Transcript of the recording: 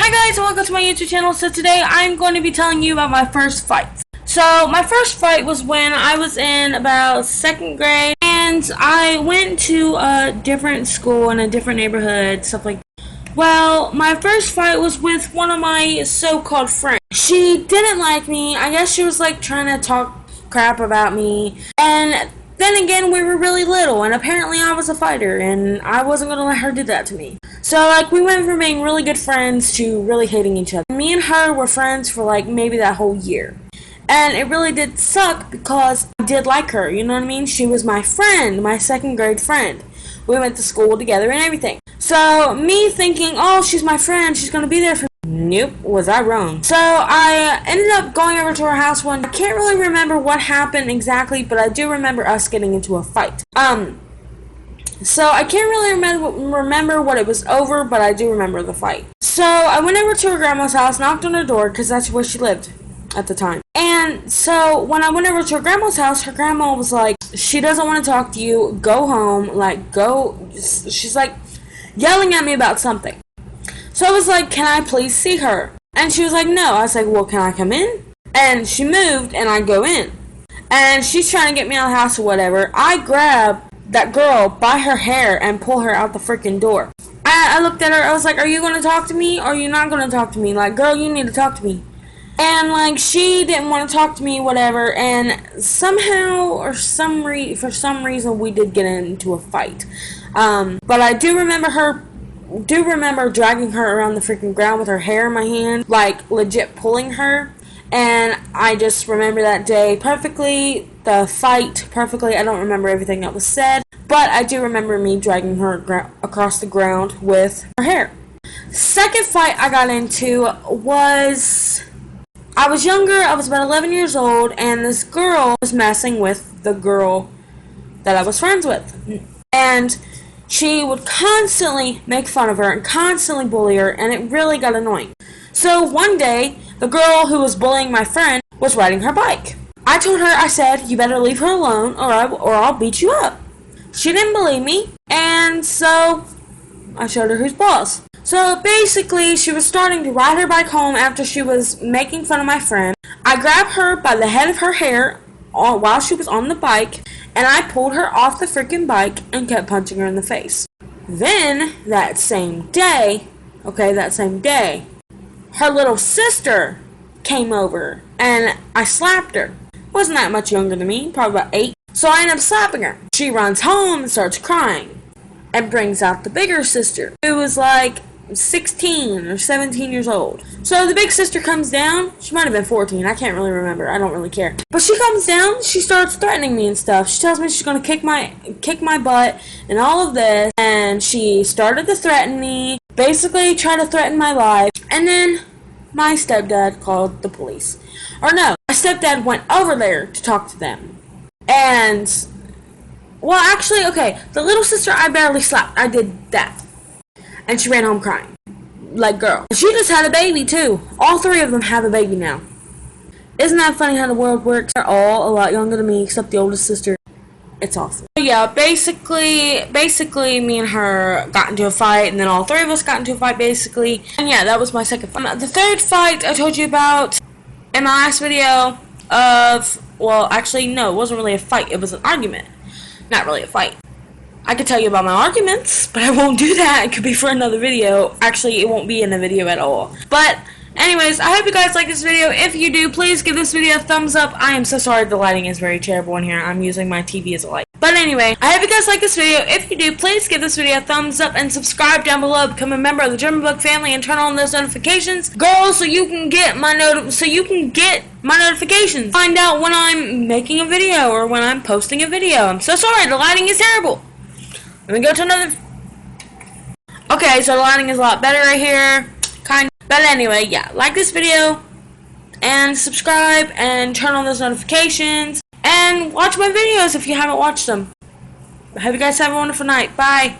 Hi guys, and welcome to my YouTube channel. So today I'm going to be telling you about my first fight. So my first fight was when I was in about 2nd grade, and I went to a different school in a different neighborhood, stuff like that. Well, my first fight was with one of my so-called friends. She didn't like me. I guess she was like trying to talk crap about me, and then again, we were really little, and apparently I was a fighter, and I wasn't going to let her do that to me. So, like, we went from being really good friends to really hating each other. Me and her were friends for, like, maybe that whole year. And it really did suck because I did like her, you know what I mean? She was my friend, my 2nd grade friend. We went to school together and everything. So, me thinking, oh, she's my friend, she's going to be there for me. Nope, was I wrong. So, I ended up going over to her house one. I can't really remember what happened exactly, but I do remember us getting into a fight. So I can't really remember what it was over, but I do remember the fight. So I went over to her grandma's house, knocked on her door, because that's where she lived at the time. And so when I went over to her grandma's house, her grandma was like, she doesn't want to talk to you, go home, like, go. She's like yelling at me about something. So I was like, can I please see her? And she was like, no. I was like, well, can I come in? And she moved, and I go in. And she's trying to get me out of the house or whatever. I grab that girl by her hair and pull her out the freaking door. I looked at her, I was like, are you going to talk to me or are you not going to talk to me? Like, girl, you need to talk to me. And, like, she didn't want to talk to me, whatever, and somehow or for some reason we did get into a fight. But I do remember dragging her around the freaking ground with her hair in my hand, like, legit pulling her. And I just remember that day perfectly, the fight perfectly. I don't remember everything that was said, but I do remember me dragging her across the ground with her hair. Second fight I got into was, I was younger, I was about 11 years old, and this girl was messing with the girl that I was friends with. And she would constantly make fun of her and constantly bully her, and it really got annoying. So one day, the girl who was bullying my friend was riding her bike. I told her, I said, you better leave her alone or I'll beat you up. She didn't believe me, and so I showed her who's boss. So basically, she was starting to ride her bike home after she was making fun of my friend. I grabbed her by the head of her hair while she was on the bike, and I pulled her off the freaking bike and kept punching her in the face. Then, that same day, her little sister came over, and I slapped her. Wasn't that much younger than me, probably about 8. So I ended up slapping her. She runs home and starts crying, and brings out the bigger sister, who was like 16 or 17 years old. So the big sister comes down. She might have been 14. I can't really remember. I don't really care. But she comes down. She starts threatening me and stuff. She tells me she's gonna kick my butt and all of this. And she started to threaten me. Basically, try to threaten my life. And then my stepdad called the police. Or no, my stepdad went over there to talk to them. And, well, actually, okay, the little sister I barely slapped. I did that. And she ran home crying. Like, girl. She just had a baby, too. All 3 of them have a baby now. Isn't that funny how the world works? They're all a lot younger than me, except the oldest sister. It's awful. So yeah, basically, me and her got into a fight, and then all 3 of us got into a fight, basically. And yeah, that was my second fight. The third fight I told you about in my last video well, actually, no, it wasn't really a fight. It was an argument. Not really a fight. I could tell you about my arguments, but I won't do that. It could be for another video. Actually, it won't be in a video at all. But anyways, I hope you guys like this video. If you do, please give this video a thumbs up. I am so sorry the lighting is very terrible in here. I'm using my TV as a light. But anyway, I hope you guys like this video. If you do, please give this video a thumbs up and subscribe down below. Become a member of the German Bug family and turn on those notifications, girls, so you can get my notifications. Find out when I'm making a video or when I'm posting a video. I'm so sorry, the lighting is terrible. Let me go to another. Okay, so the lighting is a lot better right here. But anyway, yeah, like this video, and subscribe, and turn on those notifications, and watch my videos if you haven't watched them. I hope you guys have a wonderful night. Bye.